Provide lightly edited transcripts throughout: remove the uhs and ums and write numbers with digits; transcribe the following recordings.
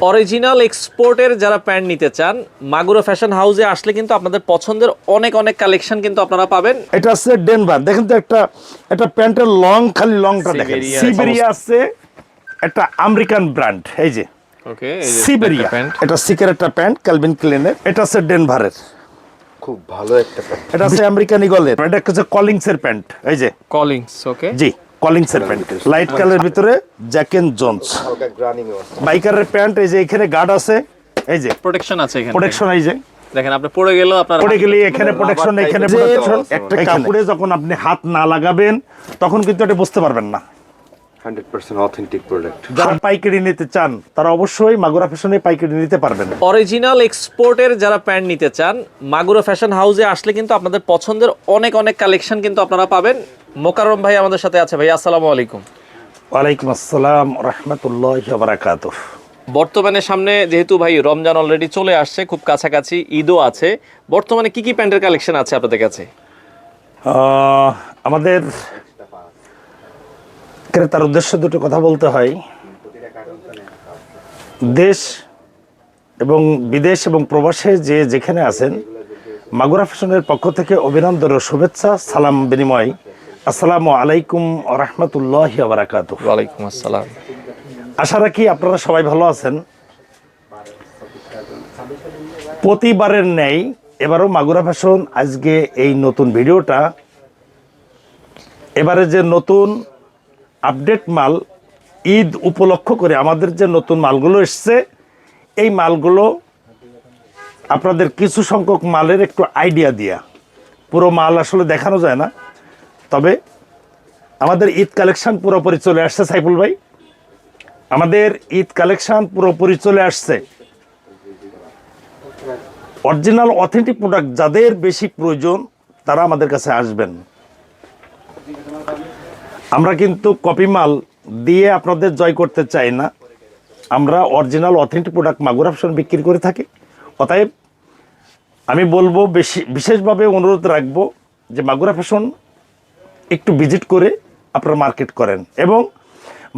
Original এক্সপোর্টের যারা pant নিতে চান মাগুরা ফ্যাশন হাউসে আসলে কিন্তু আপনাদের পছন্দের অনেক অনেক কালেকশন কিন্তু আপনারা পাবেন। এটা আছে ডেনভার, দেখেন তো একটা প্যান্টের খালি লংটা দেখেন। সিবেরিয়া আছে, একটা আমেরিকান ব্র্যান্ড, এই যে ওকে, সিবেরিয়া, এটা সিকের একটা প্যান্ট, ক্যালভিন ক্লেনের। এটা আছে ডেনভারের, খুব ভালো একটা প্যান্ট। এটা আছে আমেরিকান ইগলের, এটা হচ্ছে কলিংস এর প্যান্ট, এই যে কলিংস। ওকে, জি কলিংস এর প্যান্ট, লাইট কালারের ভিতরে জ্যাক এন্ড জোন্স। হালকা গ্রানিং আছে। বাইকারের প্যান্ট, এই যে এখানে গার্ড আছে, এই যে প্রোটেকশন আছে এখানে, প্রোটেকশন, এই যে দেখেন আপনি পড়ে গেলেও আপনার পড়ে গেলে এখানে প্রোটেকশন, এখানে প্রোটেকশন। একটা কাপড়ে যখন আপনি হাত না লাগাবেন তখন কিন্তু এটা বুঝতে পারবেন না। 100% অথেন্টিক প্রোডাক্ট। যারা পাইকারি নিতে চান তারা অবশ্যই মাগুরা ফ্যাশনে পাইকারি নিতে পারবেন। অরিজিনাল এক্সপোর্টের যারা প্যান্ট নিতে চান মাগুরা ফ্যাশন হাউসে আসলে কিন্তু আপনাদের পছন্দের অনেক অনেক কালেকশন কিন্তু আপনারা পাবেন। মোকাররম ভাই আমাদের সাথে আছে। ভাই আসসালামু আলাইকুম। ওয়ালাইকুম আসসালাম রাহমাতুল্লাহি ওয়া বারাকাতুহু। বর্তমানে সামনে যেহেতু ভাই রমজান অলরেডি চলে আসছে, খুব কাছাকাছি ঈদও আছে, বর্তমানে কি কি প্যান্টের কালেকশন আছে আপনাদের কাছে? আমাদের ক্রেতার উদ্দেশ্যে দুটো কথা বলতে হয়। দেশ এবং বিদেশ এবং প্রবাসে যে যেখানে আছেন, মাগুরা ফ্যাশনের পক্ষ থেকে অভিনন্দন ও শুভেচ্ছা, সালাম বিনিময়। আসসালামু আলাইকুম ওয়া রাহমাতুল্লাহি ওয়া বারাকাতুহু। ওয়ালাইকুম আসসালাম। আশা রাখি আপনারা সবাই ভালো আছেন। প্রতিবারের ন্যায় এবারও মাগুরা ফ্যাশন আজকে এই নতুন ভিডিওটা, এবারে যে নতুন আপডেট মাল ঈদ উপলক্ষ করে আমাদের যে নতুন মালগুলো এসছে, এই মালগুলো আপনাদের কিছু সংখ্যক মালের একটু আইডিয়া দিয়া, পুরো মাল আসলে দেখানো যায় না, তবে আমাদের ঈদ কালেকশন পুরোপুরি চলে আসছে। সাইফুল ভাই, আমাদের ঈদ কালেকশন পুরোপুরি চলে আসছে। অরিজিনাল অথেন্টিক প্রোডাক্ট যাদের বেশি প্রয়োজন তারা আমাদের কাছে আসবেন। আমরা কিন্তু কপি মাল দিয়ে আপনাদের জয় করতে চাই না, আমরা original authentic product Magura fashion বিক্রি করে থাকি। অতএব আমি বলবো, বিশেষভাবে অনুরোধ রাখবো যে মাগুরা ফ্যাশন একটু ভিজিট করে আপনারা মার্কেট করেন, এবং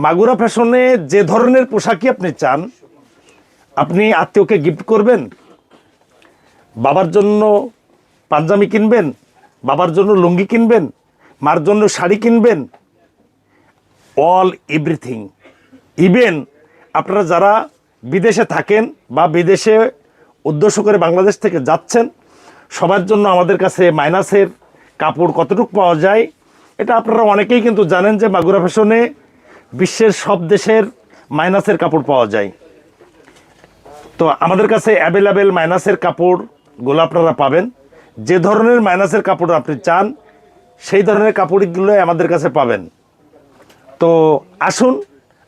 মাগুরা ফ্যাশনে যে ধরনের পোশাকই আপনি চান, আপনি আত্মীয়কে গিফট করবেন, বাবার জন্য পাঞ্জাবি কিনবেন, বাবার জন্য লুঙ্গি কিনবেন, মার জন্য শাড়ি কিনবেন, অল এভরিথিং। ইভেন আপনারা যারা বিদেশে থাকেন বা বিদেশে উদ্দেশ্য করে বাংলাদেশ থেকে যাচ্ছেন, সবার জন্য আমাদের কাছে মাইনাসের কাপড় কতটুকু পাওয়া যায় এটা আপনারা অনেকেই কিন্তু জানেন যে মাগুরা ফ্যাশনে বিশ্বের সব দেশের মাইনাসের কাপড় পাওয়া যায়। তো আমাদের কাছে অ্যাভেলেবেল মাইনাসের কাপড়গুলো আপনারা পাবেন। যে ধরনের মাইনাসের কাপড় আপনি চান সেই ধরনের কাপড়গুলো আমাদের কাছে পাবেন। তো আসুন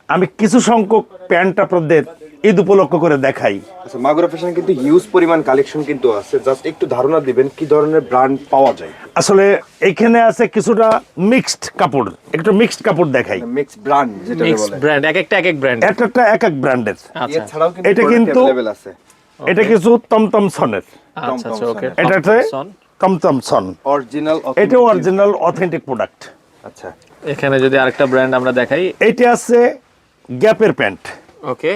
আমি কিছু সংখ্যক প্যান্ট আপনাদের ঈদ উপলক্ষ করে দেখাই। আচ্ছা, মাগুরা ফ্যাশনে কিন্তু হিউজ পরিমাণ কালেকশন কিন্তু আছে, জাস্ট একটু ধারণা দিবেন কি ধরনের ব্র্যান্ড পাওয়া যায়। আসলে এইখানে আছে কিছুটা মিক্সড কাপড়, একটু মিক্সড কাপড় দেখাই। মিক্স ব্র্যান্ড যেটা মিক্স বলে, ব্র্যান্ড, এক একটা ব্র্যান্ড, একটা এক এক ব্র্যান্ডের। আচ্ছা এছাড়াও কিন্তু এটা কিন্তু अवेलेबल আছে। এটা কিছু টমটম সনের, আচ্ছা আচ্ছা ওকে, এটা টমটম সন, অরিজিনাল এটা অরিজিনাল অথেন্টিক প্রোডাক্ট। আচ্ছা, এখানে যদি আরেকটা ব্র্যান্ড আমরা দেখাই, এইটা আছে গ্যাপের প্যান্ট। ওকে,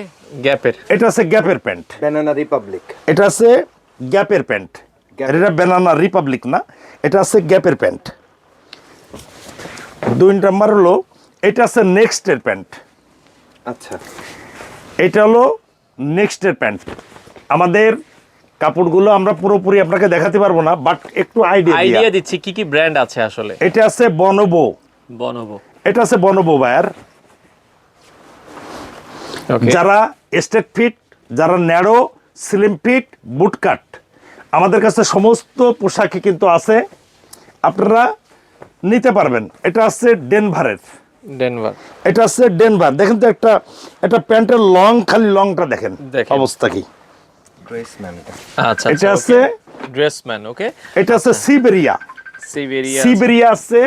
গ্যাপের, এটা আছে গ্যাপের প্যান্ট। ব্যানানা রিপাবলিক, এটা আছে গ্যাপের প্যান্ট, এটা ব্যানানা রিপাবলিক না, এটা আছে গ্যাপের প্যান্ট। 2 নাম্বার হলো এটা আছে নেক্সটের প্যান্ট। আচ্ছা, এটা হলো নেক্সটের প্যান্ট। আমাদের কাপড়গুলো আমরা পুরোপুরি আপনাকে দেখাতে পারবো না, বাট একটু আইডিয়া দিচ্ছি কি কি ব্র্যান্ড আছে আসলে। এটা আছে বনবো, বনবো, এটা আছে বনবো বায়ার। ওকে, যারা স্ট্রেট ফিট, যারা ন্যারো, স্লিম ফিট, বুটকাট, আমাদের কাছে সমস্ত পোশাকই কিন্তু আছে, আপনারা নিতে পারবেন। এটা আছে ডেনভারের, ডেনভার, এটা আছে ডেনভার। দেখেন তো একটা প্যান্টের খালি লংটা দেখেন অবস্থা কি। ড্রেসম্যান, আচ্ছা এটা আছে ড্রেসম্যান, ওকে, এটা আছে সিবেরিয়া, সিবেরিয়া, সিবেরিয়া আছে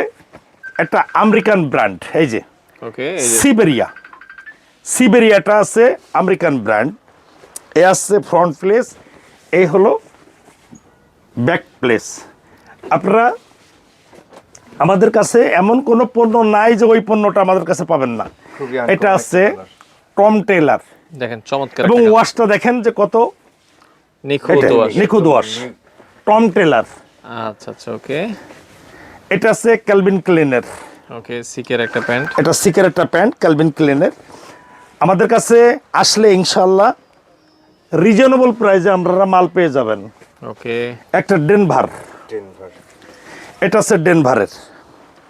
একটা আমেরিকান ব্র্যান্ড, এই যে ওকে, সিবেরিয়া, সিবেরিয়াটা আছে আমেরিকান ব্র্যান্ড। এ আছে ফ্রন্ট প্লেস, এই হলো ব্যাক প্লেস। আপনারা আমাদের কাছে এমন কোনো পণ্য নাই যে ওই পণ্যটা আমাদের কাছে পাবেন না। এটা আছে টম টেইলার, দেখেন চমৎকার এবং একটা ওয়াশটা দেখেন যে কত নিখুঁত ওয়াশ। নিখুঁত ওয়াশ, টম টেলার। আচ্ছা আচ্ছা, ওকে এটা আছে ক্যালভিন ক্লিনের, ওকে, সিকের একটা প্যান্ট। এটা সিকের একটা প্যান্ট ক্যালভিন ক্লিনের। আমাদের কাছে আসলে ইনশাল্লাহ রিজনেবল প্রাইসে আপনারা মাল পেয়ে যাবেন। ওকে, একটা ডেনভার, ডেনভার এটা আছে ডেনভারের।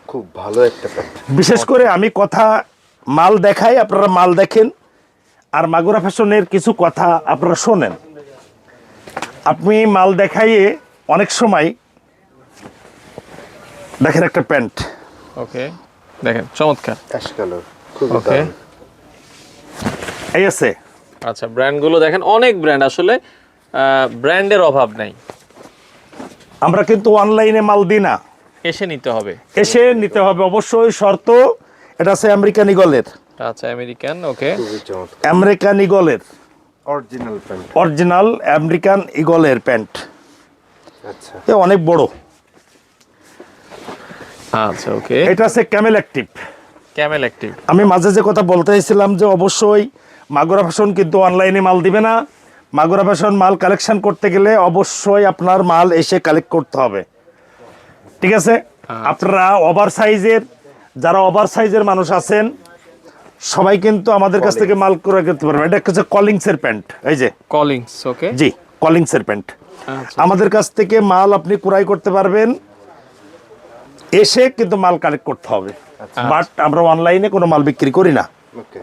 খুব ভালো একটা প্যান্ট। বিশেষ করে আমি কথা মাল দেখাই, আপনারা মাল দেখেন, আর মাগুরা ফ্যাশনের কিছু কথা আপনারা শোনেন। আপনি মাল দেখাইয়ে অনেক সময় দেখেন একটা প্যান্ট, ওকে, দেখেন চমৎকার। অ্যাশ কালার, খুব ওকে, এই আছে। আচ্ছা, ব্র্যান্ডগুলো দেখেন, অনেক ব্র্যান্ড, আসলে ব্র্যান্ডের অভাব নাই। আমরা কিন্তু অনলাইনে মাল দিই না, এসে নিতে হবে। এসে নিতে হবে অবশ্যই, শর্ত। এটা আছে আমেরিকান ইগলের, আচ্ছা, আমেরিকান, ওকে, খুবই চমৎকার। আমেরিকান ইগলের, অরিজিনাল প্যান্ট। অরিজিনাল আমেরিকান ইগলের প্যান্ট। আচ্ছা, এ অনেক বড়। আচ্ছা, ওকে, এটা আছে ক্যামেল অ্যাক্টিভ। Camel active. আমি মাঝে যে কথা বলতে চাইছিলাম যে অবশ্যই মাগুরা ফ্যাশন কিন্তু অনলাইনে মাল দিবে না। মাগুরা ফ্যাশন মাল কালেকশন করতে গেলে অবশ্যই আপনার মাল এসে কালেক্ট করতে হবে, ঠিক আছে? আপনারা ওভার সাইজের, যারা ওভার সাইজের মানুষ আছেন সবাই কিন্তু আমাদের কাছ থেকে মাল ক্রয় করতে পারবেন। এটা হচ্ছে কলিংসের প্যান্ট, এই যে কলিংস, ওকে, জি কলিংসের প্যান্ট। আচ্ছা, আমাদের কাছ থেকে মাল আপনি ক্রয় করতে পারবেন, এসে কিন্তু মাল কালেক্ট করতে হবে। বাট আমরা অনলাইনে কোনো মাল বিক্রি করি না। ওকে।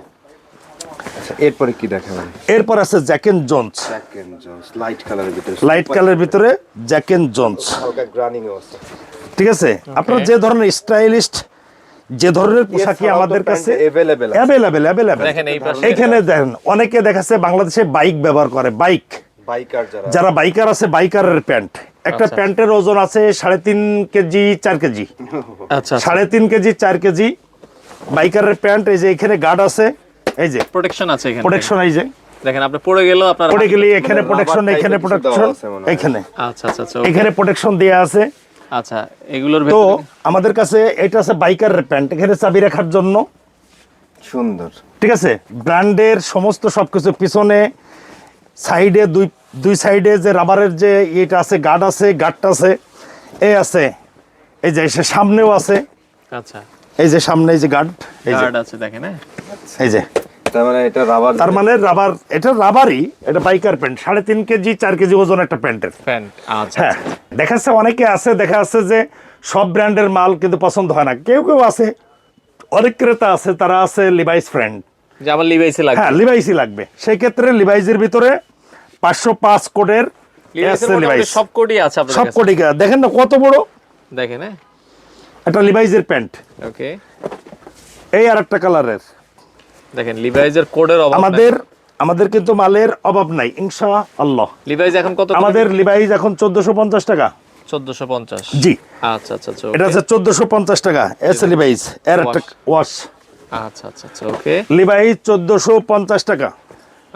আচ্ছা, এরপরে কি দেখাবেন? এরপর আছে Jack and Jones, black and Jones, light কালারের ভিতরে, লাইট কালারের ভিতরে জ্যাক এন্ড জোন্স, হালকা গ্রানিং আছে। ঠিক আছে? আপনার যে ধরনের স্টাইলিস্ট, যে ধরনের পোশাকই আমাদের কাছে अवेलेबल আছে। অ্যাভেলেবেল। দেখেন এই পাশে, এখানে দেখেন অনেকে দেখাচ্ছে বাংলাদেশে বাইক ব্যবহার করে, বাইক, বাইকার যারা বাইকার আছে, বাইকারের প্যান্ট। একটা আচ্ছা। প্যান্টের ওজন আছে 3.5 কেজি 4 কেজি, আচ্ছা, 3.5 কেজি 4 কেজি বাইকারের প্যান্ট। এই যে এখানে গার্ড আছে, এই যে প্রোটেকশন আছে এখানে, প্রোটেকশন, এই যে দেখেন আপনি পড়ে গেলেও আপনার পড়ে গেলে এখানে মানে প্রোটেকশন, rubber এখানে type এর কিছু প্রোটেকশন, দেওয়া আছে মনে হয়। এখানে আচ্ছা আচ্ছা আচ্ছা, okay, এখানে প্রোটেকশন দেয়া আছে। আচ্ছা, এগুলোর তো ভেতরে আমাদের কাছে এটা আছে বাইকারের প্যান্ট, এখানে চাবি রাখার জন্য, সুন্দর। ঠিক আছে? ব্র্যান্ডের সমস্ত সবকিছু, পিছনে সাইডে দুই সাইডে যে রাবারের যে এটা আছে, গার্ড আছে, গার্ডটা আছে, এই আছে, এই যে সামনেও আছে, আচ্ছা, এই যে সামনে এই যে গার্ড, এই যে, গার্ড আছে দেখেন, হ্যাঁ, এই যে, তার মানে এটা রাবার, তার মানে রাবার, এটা রাবারই, এটা বাইকার প্যান্ট, 3.5 কেজি 4 কেজি ওজন একটা প্যান্টের। প্যান্ট, আচ্ছা, হ্যাঁ, দেখা যাচ্ছে অনেকে আছে, দেখা যাচ্ছে যে সব ব্র্যান্ডের মাল কিন্তু পছন্দ হয় না। কেউ কেউ আছে, অনেক ক্রেতা আছে, তারা আছে লিভাইস ফ্রেন্ড, যে আমার লিভাইসে লাগবে, হ্যাঁ লিভাইসই লাগবে। সেই ক্ষেত্রে লিভাইসের ভিতরে 505 কোডের লিভাইসের আছে, মোটামুটি লিভাইস সব কোডই আছে আপনাদের সব কাছে, কোডই। দেখেন না কত বড় দেখেন, হ্যাঁ, একটা লিভাইসের প্যান্ট। ওকে, এই আর একটা কালারের। দেখেন লিভাইসের কোডের অভাব আমাদের কিন্তু মালের অভাব নাই ইনশাআল্লাহ। লিভাইস এখন কত? আমাদের লিভাইস এখন 1450 টাকা। 1450, জি, আচ্ছা আচ্ছা আচ্ছা, এটা হচ্ছে 1450 টাকা এস লিভাইস এর একটা ওয়াশ। আচ্ছা আচ্ছা আচ্ছা, ওকে, লিভাইস 1450 টাকা।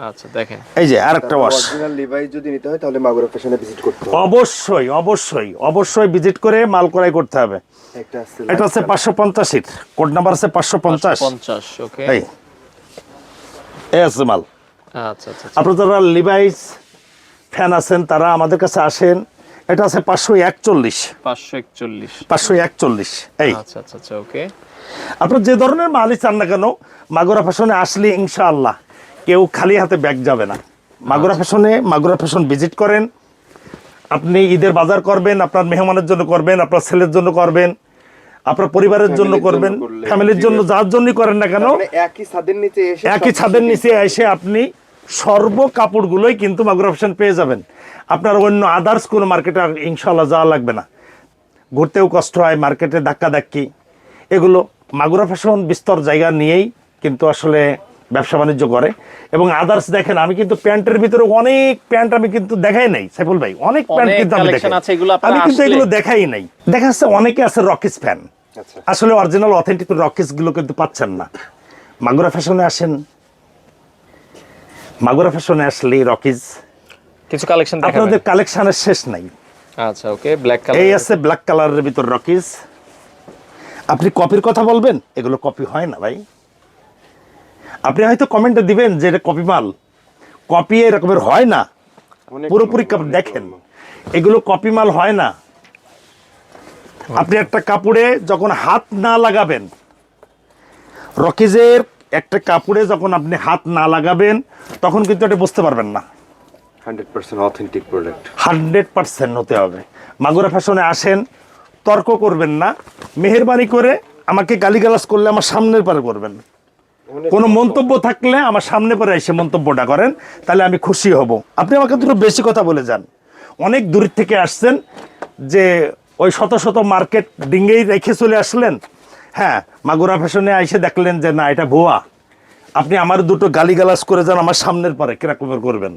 আচ্ছা, দেখেন এই যে আর একটা ওয়াশ। অরিজিনাল লিভাইস যদি নিতে হয় তাহলে মাগুরা ফ্যাশনে ভিজিট করতে হবে। অবশ্যই অবশ্যই অবশ্যই ভিজিট করে মাল ক্রয় করতে হবে। একটা আছে এটা হচ্ছে 550 এর কোড নাম্বার আছে 550। 50, ওকে, এই আছে মাল। আচ্ছা আচ্ছা, আপনারা যারা লিভাইস ফ্যান আছেন তারা আমাদের কাছে আসেন। এটা আছে 541, 541, এই আচ্ছা আচ্ছা আচ্ছা, ওকে, আপনার যে ধরনের মালই চান না কেন, মাগুরা ফ্যাশনে আসলে ইনশাআল্লাহ কেউ খালি হাতে ব্যাগ যাবে না। মাগুরা ফ্যাশন ভিজিট করেন। আপনি ঈদের বাজার করবেন, আপনার মেহমানের জন্য করবেন, আপনার ছেলের জন্য করবেন, আপনার পরিবারের জন্য করবেন, ফ্যামিলির জন্য, যার জন্যই করেন না কেন, মানে একই ছাদের নিচে এসে একই ছাদের নিচে এসে আপনি সর্ব কাপড়গুলোই কিন্তু মাগুরা ফ্যাশন পেয়ে যাবেন। আপনার অন্য আদার্স কোনো মার্কেটে ইনশাআল্লাহ যাওয়া লাগবে না। ঘুরতেও কষ্ট হয়, মার্কেটে ধাক্কাধাক্কি, এগুলো মাগুরা ফ্যাশন বিস্তর জায়গা নিয়েই কিন্তু আসলে ব্যবসা বাণিজ্য করে। এবং আদার্স দেখেন, আমি কিন্তু প্যান্টের ভিতরে অনেক প্যান্ট আমি কিন্তু দেখাই নাই সাইফুল ভাই, অনেক প্যান্ট কিন্তু আমি কালেকশন দেখাই, আছে, এগুলো আপনারা আমি কিন্তু আসলে এগুলো দেখাই নাই। দেখা যাচ্ছে অনেকে আছে রকিস ফ্যান, আচ্ছা আসলে অরিজিনাল অথেন্টিক রকিস গুলো কিন্তু পাচ্ছেন না। মাগুরা ফ্যাশনে আসেন, মাগুরা ফ্যাশনে আসলে রকিস কিছু কালেকশন দেখাবেন? আপনাদের কালেকশনের শেষ নাই। আচ্ছা, ওকে, ব্ল্যাক কালার, এই আছে ব্ল্যাক কালারের ভিতর রকিস। আপনি কপির কথা বলবেন, এগুলো কপি হয় না ভাই। আপনি হয়তো কমেন্টে দিবেন যে এটা কপি মাল, কপি এরকমের হয় না, পুরোপুরি দেখেন এগুলো কপি মাল হয় না। আপনি একটা কাপড়ে যখন হাত না লাগাবেন, রকিজের একটা কাপড়ে যখন আপনি হাত না লাগাবেন তখন কিন্তু এটা বুঝতে পারবেন না। 100% অথেন্টিক প্রোডাক্ট। 100% হতে হবে। মাগুরা ফ্যাশনে আসেন, তর্ক করবেন না, মেহেরবানি করে আমাকে গালিগালাজ করলে আমার সামনের পারে করবেন। কোনো মন্তব্য থাকলে আমার সামনে পরে এসে মন্তব্যটা করেন, তাহলে আমি খুশি হব। আপনি আমাকে দুটো বেশি কথা বলে যান। অনেক দূর থেকে আসছেন, যে ওই শত শত মার্কেট ডিঙ্গেই রেখে চলে আসলেন, হ্যাঁ মাগুরা ফ্যাশনে এসে দেখলেন যে না এটা ভুয়া। আপনি আমার দুটো গালিগালাজ করে যান আমার সামনের পারে, কিরকম করবেন?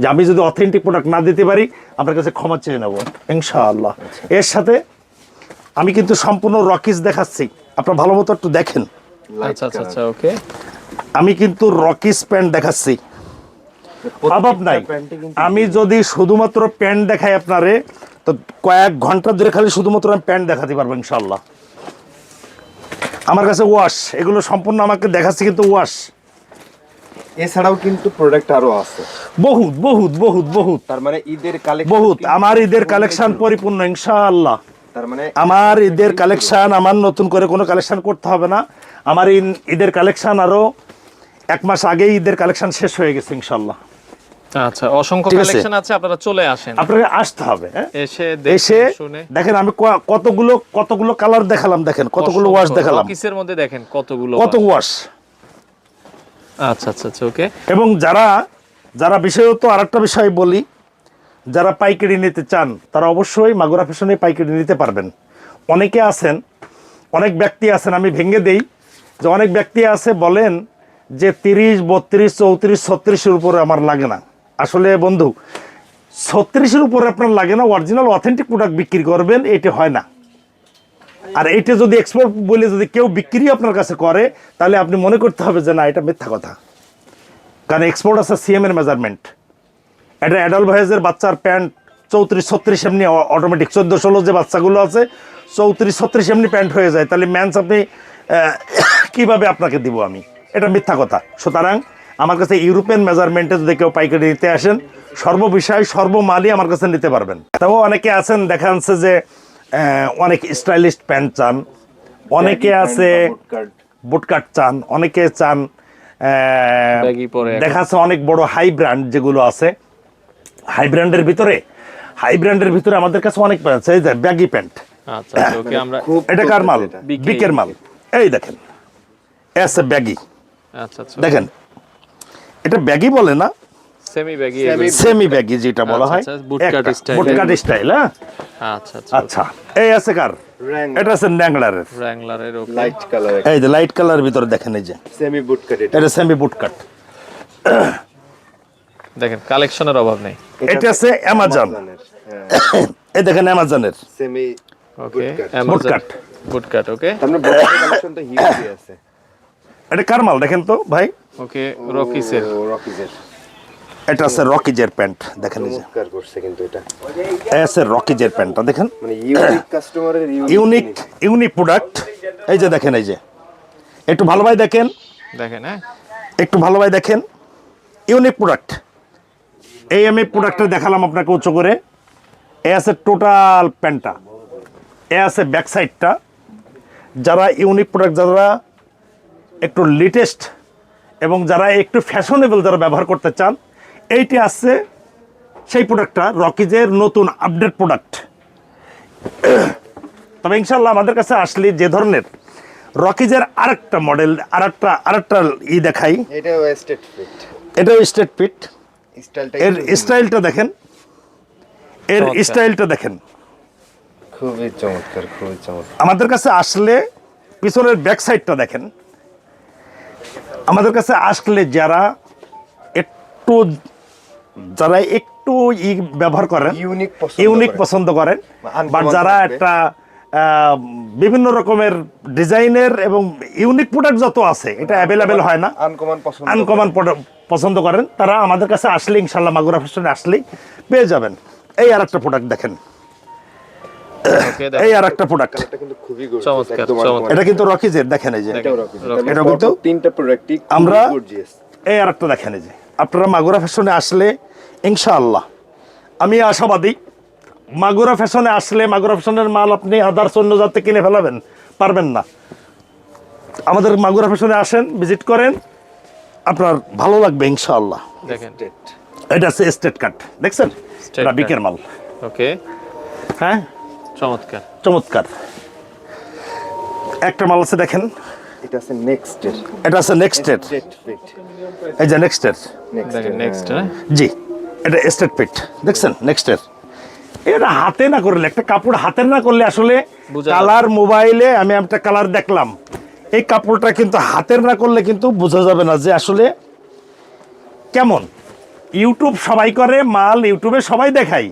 যে আমি যদি অথেন্টিক প্রোডাক্ট না দিতে পারি আপনার কাছে ক্ষমা চেয়ে নেব ইনশাআল্লাহ। এর সাথে আমি কিন্তু সম্পূর্ণ রকিজ দেখাচ্ছি, আপনার ভালো মতো একটু দেখেন। আচ্ছা আচ্ছা আচ্ছা, ওকে। আমি কিন্তু রকিজ প্যান্ট দেখাচ্ছি, অভাব নাই। আমি যদি শুধুমাত্র প্যান্ট দেখাই আপনারে, তো কয়েক ঘন্টা ধরে খালি শুধুমাত্র আমি প্যান্ট দেখাতে পারবো ইনশাআল্লাহ। আমার কাছে ওয়াশ, এগুলো সম্পূর্ণ আমাকে দেখাচ্ছি কিন্তু ওয়াশ। এছাড়াও কিন্তু প্রোডাক্ট আরো আছে বহুত বহুত বহুত বহুত, তার মানে ঈদের কালেকশন বহুত। আমার ঈদের কালেকশন পরিপূর্ণ ইনশাআল্লাহ। তার মানে আমার ঈদের কালেকশন, আমার নতুন করে কোনো কালেকশন করতে হবে না। আমার ঈদের কালেকশন আরো 1 মাস আগেই ঈদের কালেকশন শেষ হয়ে গেছে ইনশাআল্লাহ। আচ্ছা, অসংখ্য ঠিক আছে। কালেকশন আছে, আপনারা চলে আসেন, আপনাকে আসতে হবে, হ্যাঁ? এসে এসে দেখে শুনে। দেখেন আমি কতগুলো কালার দেখালাম, দেখেন কতগুলো ওয়াশ দেখালাম, রকিসের মধ্যে দেখেন কতগুলো কত ওয়াশ। আচ্ছা আচ্ছা আচ্ছা, ওকে। এবং যারা বিশেষত আরেকটা বিষয় বলি, যারা পাইকারি নিতে চান তারা অবশ্যই মাগুরা ফ্যাশনে পাইকারি নিতে পারবেন। অনেকে আছেন, অনেক ব্যক্তি আছেন, আমি ভেঙে দেই যে অনেক ব্যক্তি আছে বলেন যে 30, 32, 34, 36-এর উপরে আমার লাগে না। আসলে বন্ধু, 36-এর উপরে আপনার লাগে না, অরিজিনাল অথেন্টিক প্রোডাক্ট বিক্রি করবেন, এটা হয় না। আর এইটা যদি এক্সপোর্ট বলে যদি কেউ বিক্রি আপনার কাছে করে, তাহলে আপনি মনে করতে হবে যে না এটা মিথ্যা কথা। কারণ এক্সপোর্ট আছে সিএম এর মেজারমেন্ট। এটা অ্যাডাল্ট ভয়েসের বাচ্চার প্যান্ট 34, 36 এমনি অটোমেটিক, 14, 16 যে বাচ্চাগুলো আছে 34, 36 এমনি প্যান্ট হয়ে যায়। তাহলে ম্যান্স আপনি কিভাবে আপনাকে দিব আমি? এটা মিথ্যা কথা। সুতরাং আমার কাছে ইউরোপিয়ান মেজারমেন্টে যদি কেউ পাইকারি নিতে আসেন, সর্ববিষয় সর্বমালই আমার কাছে নিতে পারবেন। তাও অনেকে আছেন দেখা যাচ্ছে যে অনেক স্টাইলিশ প্যান্ট চান, অনেকে আছে বুটকাট চান, অনেকে চান ব্যাগি পরে দেখা যাচ্ছে অনেক বড় হাই ব্র্যান্ড যেগুলো আছে, হাই ব্র্যান্ডের ভিতরে আমাদের কাছে অনেক প্যান্ট আছে। এই যে ব্যাগি প্যান্ট, আচ্ছা ওকে। আমরা এটা কার মাল? BK বিকের মাল। এই দেখেন এসে ব্যাগি, আচ্ছা আচ্ছা, দেখেন এটা ব্যাগি বলে না, সেমি ব্যাগি, সেমি ব্যাগি যেটা বলা হয়, আচ্ছা, বুটকাট স্টাইল। Bootcut style. হ্যাঁ আচ্ছা আচ্ছা আচ্ছা, এই আছে কার? এটা আছে ন্যাংলারের, র্যাংলারের, ওকে। লাইট কালার, এই যে লাইট কালারের ভিতরে দেখেন, এই যে সেমি বুট কাট। এটা সেমি বুটকাট। দেখেন কালেকশনের অভাব নেই। এটা আছে অ্যামাজন, এই দেখেন অ্যামাজনের সেমি ওকে, বুটকাট। বুটকাট, ওকে। তার মানে বড় কালেকশন তো হিউজ আছে। এটা কার মাল দেখেন তো ভাই? ওকে, রকিসের। ও রকিজের, এটা আছে রকিজের প্যান্ট, দেখেন এই যে চমৎকার করছে কিন্তু এটা। এই আছে রকিজের প্যান্টটা দেখেন, মানে ইউনিক কাস্টমারের ইউনিক প্রোডাক্ট। এই যে দেখেন, এই যে একটু ভালোভাবে দেখেন, দেখেন, হ্যাঁ, একটু ভালোভাবে দেখেন, ইউনিক প্রোডাক্ট। এই আমি প্রোডাক্টটা দেখালাম আপনাকে উঁচু করে। এ আছে টোটাল প্যান্টটা, এ আছে ব্যাক সাইডটা। যারা ইউনিক প্রোডাক্ট, যারা একটু লেটেস্ট এবং যারা একটু ফ্যাশনেবল যারা ব্যবহার করতে চান, এইটি আছে সেই প্রোডাক্টটা, রকিজের নতুন আপডেট প্রোডাক্ট। তবে ইনশাল্লাহ আমাদের কাছে আসলে যে ধরনের রকিজের আরেকটা মডেল, আরেকটা দেখাই। এটাও স্টেট ফিট, এটাও স্ট্রেট ফিট। স্টাইলটা এর স্টাইলটা দেখেন, এর চমৎকার। স্টাইলটা দেখেন, খুবই চমৎকার, খুবই চমৎকার। আমাদের কাছে আসলে পিছনের ব্যাক সাইডটা দেখেন। আমাদের কাছে আসলে যারা একটু ব্যবহার করেন, ইউনিক পছন্দ করেন, বা যারা একটা বিভিন্ন রকমের ডিজাইনের এবং ইউনিক প্রোডাক্ট যত আছে এটা অ্যাভেলেবেল হয় না, আনকমন পছন্দ করেন, তারা আমাদের কাছে আসলে ইনশাল্লাহ মাগুরা ফ্যাশনে আসলেই পেয়ে যাবেন। এই আর একটা প্রোডাক্ট দেখেন, এই আর একটা প্রোডাক্ট, এটা কিন্তু খুবই গর্জিয়াস, চমৎকার, একদম চমৎকার। এটা কিন্তু রকিজের, দেখেন এই যে এটাও রকিজ। এটা কিন্তু তিনটা প্রোডাক্টই আমরা গর্জিয়াস। এই আর একটা দেখেন, এই যে আপনারা মাগুরা ফ্যাশনে আসলে ইনশাআল্লাহ আমি আশাবাদী, মাগুরা ফ্যাশনে আসলে মাগুরা ফ্যাশনের মাল আপনি আদার্স অন্য জাতে কিনে ফেলাবেন, পারবেন না। আমাদের মাগুরা ফ্যাশনে আসেন, ভিজিট করেন, আপনার ভালো লাগবে ইনশাআল্লাহ। দেখেন এটা হচ্ছে স্টেট কাট, দেখছেন? State এটা cut। বিকের মাল। ওকে, হ্যাঁ, চমৎকার। চমৎকার। একটা মাল আছে দেখেন, এটা আছে নেক্সট এর এটা আছে নেক্সটের, স্টেট ফিট এই যে নেক্সটের, দেখেন নেক্সট, জি এটা স্টেট পিট, দেখছেন নেক্সটের। এটা হাতে না করলে, একটা কাপড় হাতে না করলে আসলে বোঝা যাবে কালার, মোবাইলে আমি একটা কালার দেখলাম, এই কাপড়টা কিন্তু হাতের না করলে কিন্তু বোঝা যাবে না যে আসলে কেমন। ইউটিউব সবাই করে, মাল ইউটিউবে সবাই দেখাই,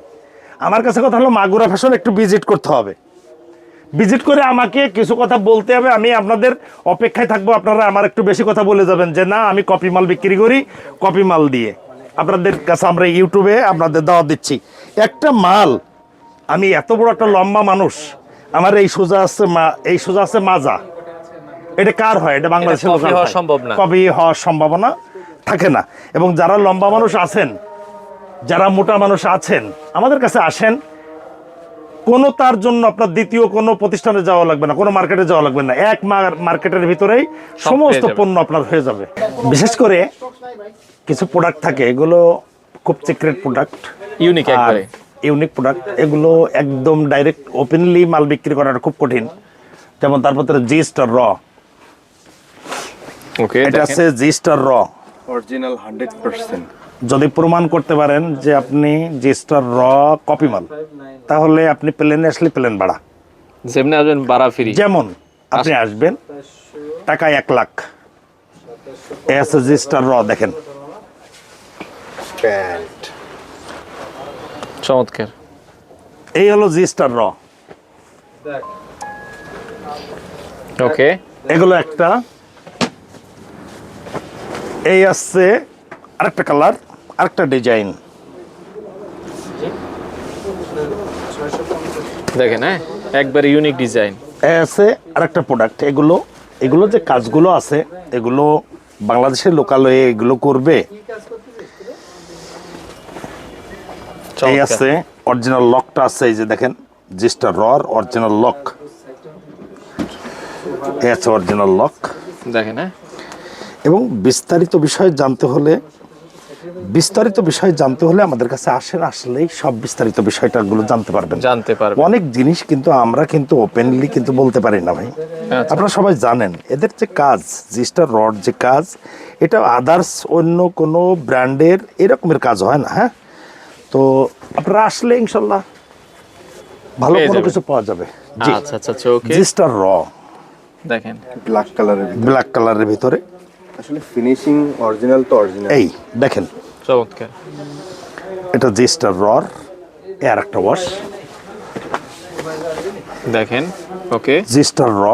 আমার কাছে কথা হলো মাগুরা ফ্যাশন একটু ভিজিট করতে হবে, ভিজিট করে আমাকে কিছু কথা বলতে হবে, আমি আপনাদের অপেক্ষায় থাকবো। আপনারা আমার একটু বেশি কথা বলে যাবেন যে না আমি কপি মাল বিক্রি করি, কপি মাল দিয়ে আপনাদের কাছে আমরা ইউটিউবে আপনাদের দাওয়াত দিচ্ছি। একটা মাল, আমি এত বড় একটা লম্বা মানুষ, আমার এই সোজা আছে এই সোজা আছে মাজা, এটা কার হয়? এটা বাংলাদেশের copy হওয়া সম্ভব না। কপি হওয়ার সম্ভাবনা থাকে না। এবং যারা লম্বা মানুষ আছেন, যারা মোটা মানুষ আছেন, আমাদের কাছে আসেন, কোনো তার জন্য আপনার দ্বিতীয় কোনো প্রতিষ্ঠানে যাওয়া লাগবে না, কোনো মার্কেটে যাওয়া লাগবে না, এক মার্কেটের ভিতরেই সমস্ত পেয়ে যাবেন। পণ্য আপনার হয়ে যাবে। বিশেষ করে কিছু প্রোডাক্ট থাকে, এগুলো খুব সিক্রেট প্রোডাক্ট, ইউনিক একবারে। ইউনিক প্রোডাক্ট, এগুলো একদম ডাইরেক্ট ওপেনলি মাল বিক্রি করাটা খুব কঠিন। যেমন তার ভিতরে জি স্টার র, ওকে, এটা আছে জি স্টার র। অরিজিনাল 100%। যদি প্রমাণ করতে পারেন যে আপনি জি স্টার র কপি মাল, তাহলে আপনি প্লেনে আসলে প্লেন ভাড়া, যেমনি আসবেন বাড়া ফ্রি। যেমন আপনি আসবেন টাকা 1 লাখ, এ আছে জি স্টার র, দেখেন প্যান্ট চমৎকার। এই হলো জি স্টার র। ওকে, এগুলো একটা, এই আছে আরেকটা কালার, আরেকটা ডিজাইন, দেখেন হ্যাঁ, একবারে ইউনিক ডিজাইন। এই আছে আরেকটা প্রোডাক্ট। এগুলো এগুলো যে কাজগুলো আছে, এগুলো বাংলাদেশের লোকাল হয়ে এগুলো করবে। এই আছে অরিজিনাল লকটা আছে, এই যে দেখেন জি স্টার রর অরিজিনাল লক, এই আছে অরিজিনাল লক। দেখেন হ্যাঁ, এবং বিস্তারিত বিষয় জানতে হলে আমাদের কাছে আসেন, আসলেই সব বিস্তারিত বিষয়টাগুলো জানতে পারবেন। জানতে পারবেন। অনেক জিনিস কিন্তু আমরা কিন্তু ওপেনলি কিন্তু বলতে পারি না ভাই। আচ্ছা। আপনারা সবাই জানেন এদের যে কাজ, জি স্টার রড যে কাজ, এটা আদার্স অন্য কোনো ব্র্যান্ডের এরকমের কাজ হয় না। হ্যাঁ, তো আপনারা আসলে ইনশাল্লাহ ভালো পেয়ে কোনো যাবেন। কিছু পাওয়া যাবে। জি, আচ্ছা আচ্ছা আচ্ছা, ওকে, জি স্টার র, দেখেন ব্ল্যাক কালারের ব্ল্যাক কালারের ভিতরে, আসলে ফিনিশিং অরিজিনাল তো অরিজিনাল। এই দেখেন চমৎকার। এটা জি স্টার রর, এর একটা ওয়াশ, দেখেন ওকে, জি স্টার র,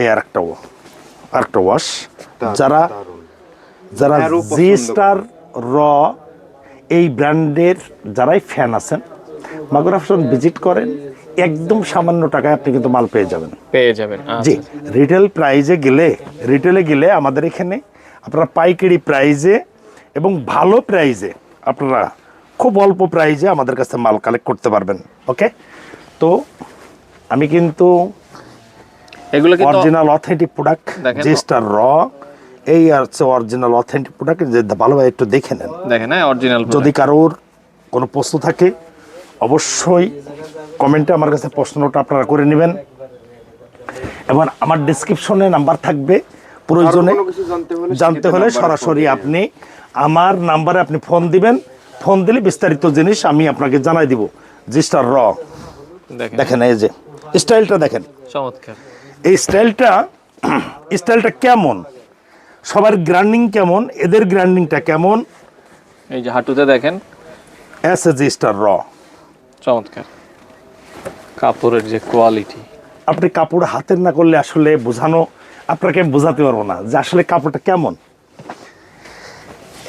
এর একটা ওয়াশ। যারা যারা আরো জি পছন্দ স্টার র এই ব্র্যান্ডের যারাই ফ্যান আছেন, মাগুরা ফ্যাশন ভিজিট করেন, একদম সামান্য টাকায় আপনি কিন্তু মাল পেয়ে যাবেন। পেয়ে যাবেন। জি, আচ্ছা, রিটেলে গেলে আমাদের এখানে আপনারা পাইকারি প্রাইজে এবং ভালো প্রাইজে আপনারা খুব অল্প প্রাইজে আমাদের কাছে মাল কালেক্ট করতে পারবেন। ওকে, তো আমি কিন্তু এগুলো কিন্তু অরিজিনাল অথেন্টিক প্রোডাক্ট দেখেন। জি স্টার র, এই আছে অরিজিনাল অথেন্টিক প্রোডাক্ট, যে ভালোভাবে একটু দেখে নেন। দেখেন হ্যাঁ, অরিজিনাল। যদি কারোর কোনো প্রশ্ন থাকে অবশ্যই কমেন্টে আমার কাছে প্রশ্নটা আপনারা করে নেবেন, এবং আমার ডেসক্রিপশনে নাম্বার থাকবে, প্রয়োজনে আরো কোনো কিছু জানতে হলে নাম্বার সরাসরি ফোন দিয়ে আপনি আমার নাম্বারে আপনি ফোন দিবেন, ফোন দিলে বিস্তারিত জিনিস আমি আপনাকে জানাই দিব। জি স্টার র, দেখেন দেখেন এই যে স্টাইলটা দেখেন, চমৎকার। এই স্টাইলটা কেমন, সবার গ্রাইন্ডিং কেমন, এদের গ্রাইন্ডিংটা কেমন, এই যে হাঁটুতে দেখেন, এস জি স্টার র। চমৎকার। কাপড়ের যে কোয়ালিটি, আপনি কাপড় হাতের না করলে আসলে আপনাকে আমি বোঝাতে পারবো না যে আসলে কাপড়টা কেমন।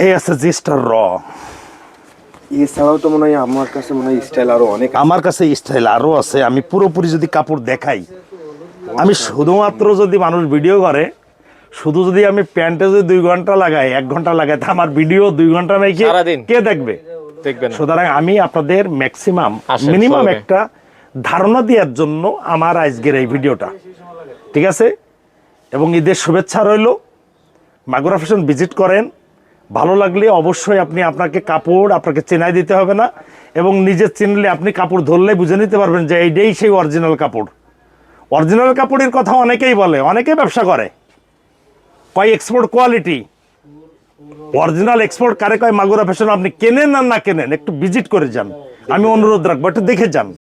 এই আছে জি স্টার র। এছাড়াও তো মনে হয় আমার কাছে মনে হয় স্টাইল আরো অনেক আছে। আমার কাছে স্টাইল আরো আছে, আমি পুরোপুরি যদি কাপড় দেখাই, আমি শুধুমাত্র যদি মানুষ ভিডিও করে শুধু যদি আমি প্যান্টে যদি 2 ঘন্টা লাগাই 1 ঘন্টা লাগাই তা আমার ভিডিও 2 ঘন্টা মেখে সারাদিন। কে দেখবে? দেখবেন না। সুতরাং আমি আপনাদের ম্যাক্সিমাম আসেন মিনিমাম শোরুমে। একটা ধারণা দেওয়ার জন্য আমার আজকের এই ভিডিওটা, ঠিক আছে? এবং ঈদের শুভেচ্ছা রইল। মাগুরা ফ্যাশন ভিজিট করেন, ভালো লাগলে অবশ্যই আপনাকে কাপড় আপনাকে চেনাই দিতে হবে না, এবং নিজে চিনলে আপনি কাপড় ধরলে বুঝে নিতে পারবেন যে এইটাই সেই অরিজিনাল কাপড়। অরিজিনাল কাপড়ের কথা অনেকেই বলে, অনেকেই ব্যবসা করে, কয় এক্সপোর্ট কোয়ালিটি। অরিজিনাল এক্সপোর্ট কারে কয় মাগুরা ফ্যাশন, আপনি কেনেন আর না কেনেন একটু ভিজিট করে যান। আমি অনুরোধ রাখবো একটু দেখে যান।